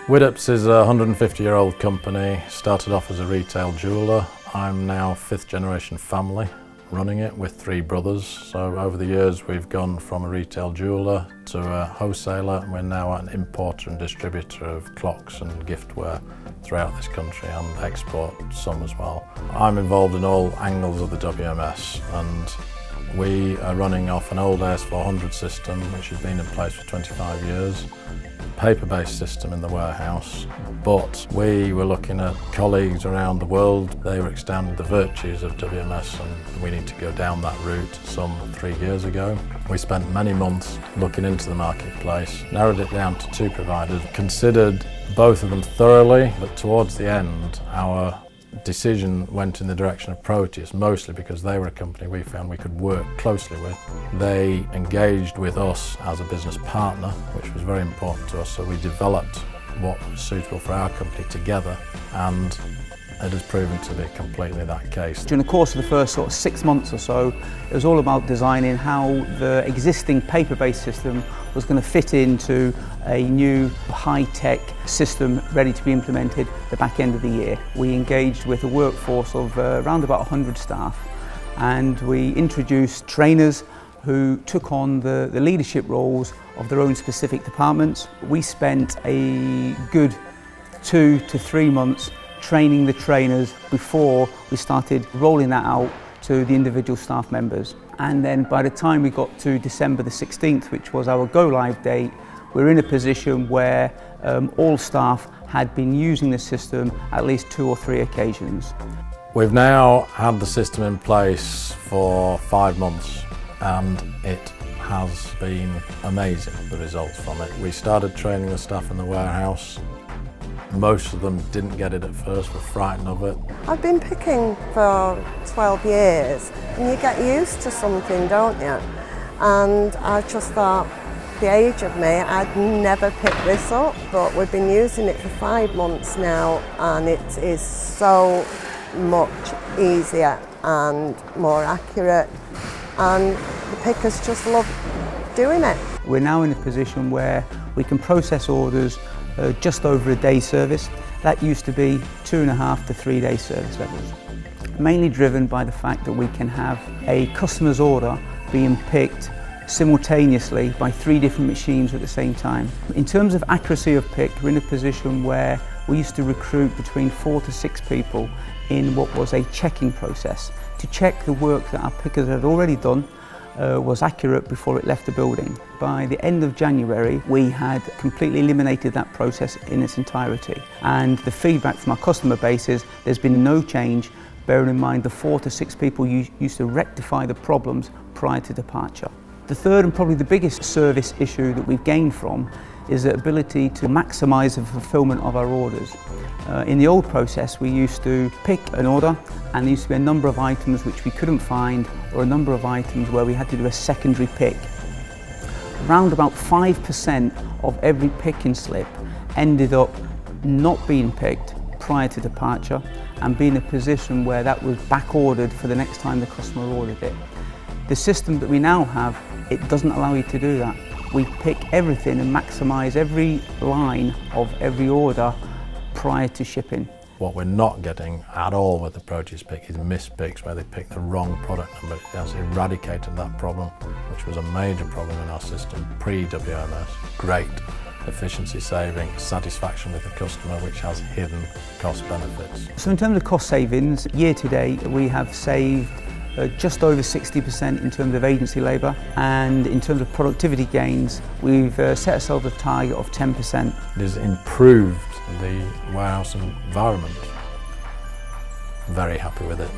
Widdop's is a 150-year-old company, started off as a retail jeweller. I'm now fifth generation family running it with three brothers. So over the years we've gone from a retail jeweller to a wholesaler, and we're now an importer and distributor of clocks and giftware throughout this country and export some as well. I'm involved in all angles of the WMS, and we are running off an old AS400 system which has been in place for 25 years. Paper-based system in the warehouse, but we were looking at colleagues around the world. They were extending the virtues of WMS, and we need to go down that route some 3 years ago. We spent many months looking into the marketplace, narrowed it down to two providers, considered both of them thoroughly, but towards the end our decision went in the direction of Proteus, mostly because they were a company we found we could work closely with. They engaged with us as a business partner, which was very important to us, so we developed what was suitable for our company together, and it has proven to be completely that case. During the course of the first sort of 6 months or so, it was all about designing how the existing paper-based system was going to fit into a new high-tech system ready to be implemented the back end of the year. We engaged with a workforce of around about 100 staff, and we introduced trainers who took on the leadership roles of their own specific departments. We spent a good 2 to 3 months training the trainers before we started rolling that out to the individual staff members. And then by the time we got to December the 16th, which was our go live date, we're in a position where all staff had been using the system at least 2 or 3 occasions. We've now had the system in place for 5 months, and it has been amazing, the results from it. We started training the staff in the warehouse. Most of them didn't get it at first, were frightened of it. I've been picking for 12 years, and you get used to something, don't you? And I just thought, the age of me, I'd never pick this up, but we've been using it for 5 months now, and it is so much easier and more accurate, and the pickers just love doing it. We're now in a position where we can process orders just over a day service. That used to be 2.5 to 3 day service levels. Mainly driven by the fact that we can have a customer's order being picked simultaneously by 3 different machines at the same time. In terms of accuracy of pick, we're in a position where we used to recruit between 4 to 6 people in what was a checking process to check the work that our pickers had already done was accurate before it left the building. By the end of January, we had completely eliminated that process in its entirety. And the feedback from our customer base is there's been no change, bearing in mind the 4 to 6 people used to rectify the problems prior to departure. The third and probably the biggest service issue that we've gained from is the ability to maximise the fulfilment of our orders. In the old process, we used to pick an order, and there used to be a number of items which we couldn't find, or a number of items where we had to do a secondary pick. Around about 5% of every picking slip ended up not being picked prior to departure, and being in a position where that was back ordered for the next time the customer ordered it. The system that we now have, it doesn't allow you to do that. We pick everything and maximise every line of every order prior to shipping. What we're not getting at all with the Proteus pick is mispicks where they pick the wrong product number. It has eradicated that problem, which was a major problem in our system pre-WMS. Great efficiency saving, satisfaction with the customer, which has hidden cost benefits. So in terms of cost savings, year to date we have saved just over 60% in terms of agency labour, and in terms of productivity gains we've set ourselves a target of 10%. It has improved the warehouse environment. Very happy with it.